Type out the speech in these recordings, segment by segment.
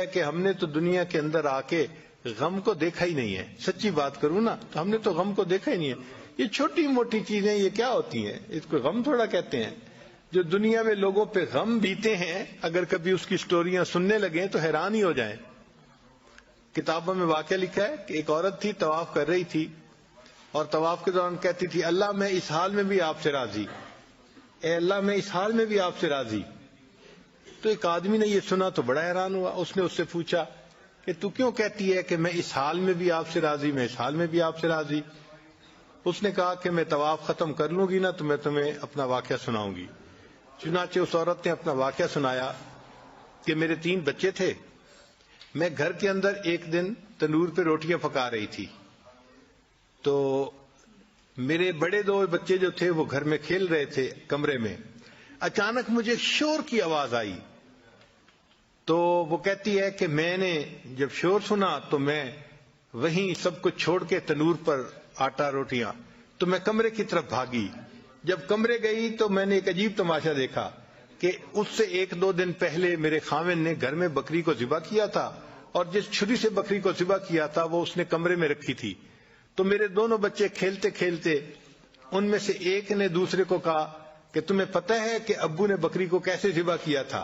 ہے کہ ہم نے تو دنیا کے اندر آ کے غم کو دیکھا ہی نہیں ہے. سچی بات کروں نا تو ہم نے تو غم کو دیکھا ہی نہیں ہے. یہ چھوٹی موٹی چیزیں یہ کیا ہوتی ہیں؟ اس کو غم تھوڑا کہتے ہیں. جو دنیا میں لوگوں پہ غم بیتے ہیں اگر کبھی اس کی سٹوریاں سننے لگیں تو حیران ہی ہو جائیں. کتابوں میں واقعہ لکھا ہے کہ ایک عورت تھی، طواف کر رہی تھی اور طواف کے دوران کہتی تھی اللہ میں اس حال میں بھی آپ سے راضی، اے اللہ میں اس حال میں بھی آپ سے راضی. تو ایک آدمی نے یہ سنا تو بڑا حیران ہوا. اس نے اس سے پوچھا کہ تو کیوں کہتی ہے کہ میں اس حال میں بھی آپ سے راضی، میں اس حال میں بھی آپ سے راضی؟ اس نے کہا کہ میں طواف ختم کر لوں گی نا تو میں تمہیں اپنا واقعہ سناؤں گی. چنانچہ اس عورت نے اپنا واقعہ سنایا کہ میرے 3 بچے تھے، میں گھر کے اندر ایک دن تندور پہ روٹیاں پکا رہی تھی تو میرے بڑے 2 بچے جو تھے وہ گھر میں کھیل رہے تھے کمرے میں. اچانک مجھے شور کی آواز آئی تو وہ کہتی ہے کہ میں نے جب شور سنا تو میں وہیں سب کچھ چھوڑ کے تنور پر آٹا روٹیاں تو میں کمرے کی طرف بھاگی. جب کمرے گئی تو میں نے ایک عجیب تماشا دیکھا کہ اس سے 1-2 دن پہلے میرے خاوند نے گھر میں بکری کو ذبح کیا تھا اور جس چھری سے بکری کو ذبح کیا تھا وہ اس نے کمرے میں رکھی تھی. تو میرے دونوں بچے کھیلتے کھیلتے ان میں سے ایک نے دوسرے کو کہا کہ تمہیں پتہ ہے کہ ابو نے بکری کو کیسے ذبح کیا تھا؟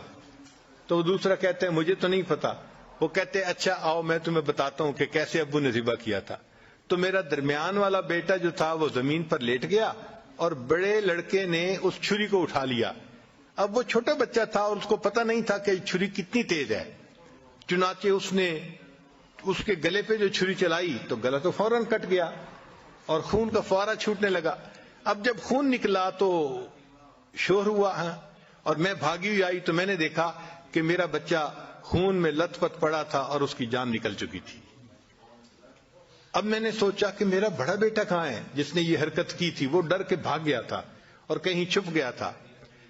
تو وہ دوسرا کہتا ہے مجھے تو نہیں پتا. وہ کہتے اچھا آؤ میں تمہیں بتاتا ہوں کہ کیسے ابو نے ذبح کیا تھا. تو میرا درمیان والا بیٹا جو تھا وہ زمین پر لیٹ گیا اور بڑے لڑکے نے اس چھری کو اٹھا لیا. اب وہ چھوٹا بچہ تھا اور اس کو پتہ نہیں تھا کہ چھری کتنی تیز ہے. چنانچہ اس نے اس کے گلے پہ جو چھری چلائی تو گلا تو فوراً کٹ گیا اور خون کا فوارہ چھوٹنے لگا. اب جب خون نکلا تو شور ہوا اور میں بھاگی ہوئی آئی تو میں نے دیکھا کہ میرا بچہ خون میں لت پت پڑا تھا اور اس کی جان نکل چکی تھی. اب میں نے سوچا کہ میرا بڑا بیٹا کہاں ہے جس نے یہ حرکت کی تھی؟ وہ ڈر کے بھاگ گیا تھا اور کہیں چھپ گیا تھا.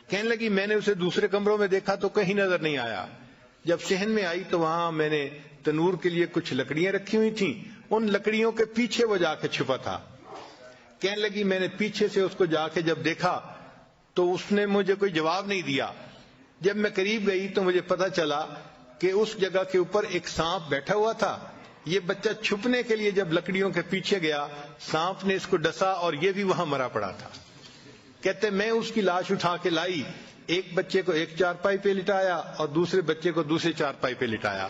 کہنے لگی میں نے اسے دوسرے کمروں میں دیکھا تو کہیں نظر نہیں آیا. جب صحن میں آئی تو وہاں میں نے تنور کے لیے کچھ لکڑیاں رکھی ہوئی تھیں، ان لکڑیوں کے پیچھے وہ جا کے چھپا تھا. کہنے لگی میں نے پیچھے سے اس کو جا کے جب دیکھا تو اس نے مجھے کوئی جواب نہیں دیا. جب میں قریب گئی تو مجھے پتا چلا کہ اس جگہ کے اوپر ایک سانپ بیٹھا ہوا تھا. یہ بچہ چھپنے کے لیے جب لکڑیوں کے پیچھے گیا سانپ نے اس کو ڈسا اور یہ بھی وہاں مرا پڑا تھا. کہتے میں اس کی لاش اٹھا کے لائی، ایک بچے کو ایک چارپائی پہ لٹایا اور دوسرے بچے کو دوسرے چارپائی پہ لٹایا.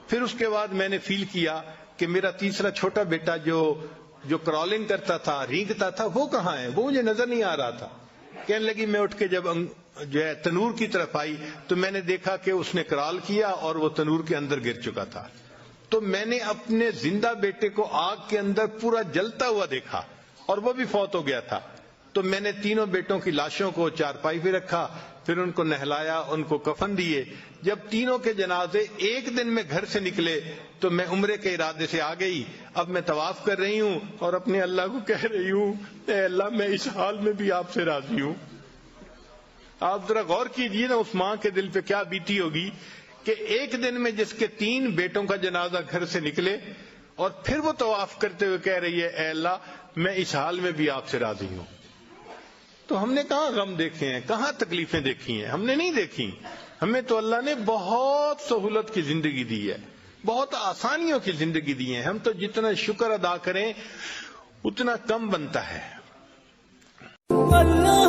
پھر اس کے بعد میں نے فیل کیا کہ میرا تیسرا چھوٹا بیٹا جو کرالنگ کرتا تھا، رینگتا تھا، وہ کہاں ہے؟ وہ مجھے نظر نہیں آ رہا تھا. کہنے لگی میں اٹھ کے جب جو ہے تنور کی طرف آئی تو میں نے دیکھا کہ اس نے کرال کیا اور وہ تنور کے اندر گر چکا تھا. تو میں نے اپنے زندہ بیٹے کو آگ کے اندر پورا جلتا ہوا دیکھا اور وہ بھی فوت ہو گیا تھا. تو میں نے تینوں بیٹوں کی لاشوں کو چارپائی پہ رکھا، پھر ان کو نہلایا، ان کو کفن دیے. جب تینوں کے جنازے ایک دن میں گھر سے نکلے تو میں عمرے کے ارادے سے آ گئی. اب میں طواف کر رہی ہوں اور اپنے اللہ کو کہہ رہی ہوں اے اللہ میں اس حال میں بھی آپ سے راضی ہوں. آپ ذرا غور کیجئے نا اس ماں کے دل پہ کیا بیتی ہوگی کہ ایک دن میں جس کے 3 بیٹوں کا جنازہ گھر سے نکلے اور پھر وہ طواف کرتے ہوئے کہہ رہی ہے اے اللہ میں اس حال میں بھی آپ سے راضی ہوں. تو ہم نے کہاں غم دیکھے ہیں، کہاں تکلیفیں دیکھی ہیں؟ ہم نے نہیں دیکھی. ہمیں تو اللہ نے بہت سہولت کی زندگی دی ہے، بہت آسانیوں کی زندگی دی ہے. ہم تو جتنا شکر ادا کریں اتنا کم بنتا ہے. اللہ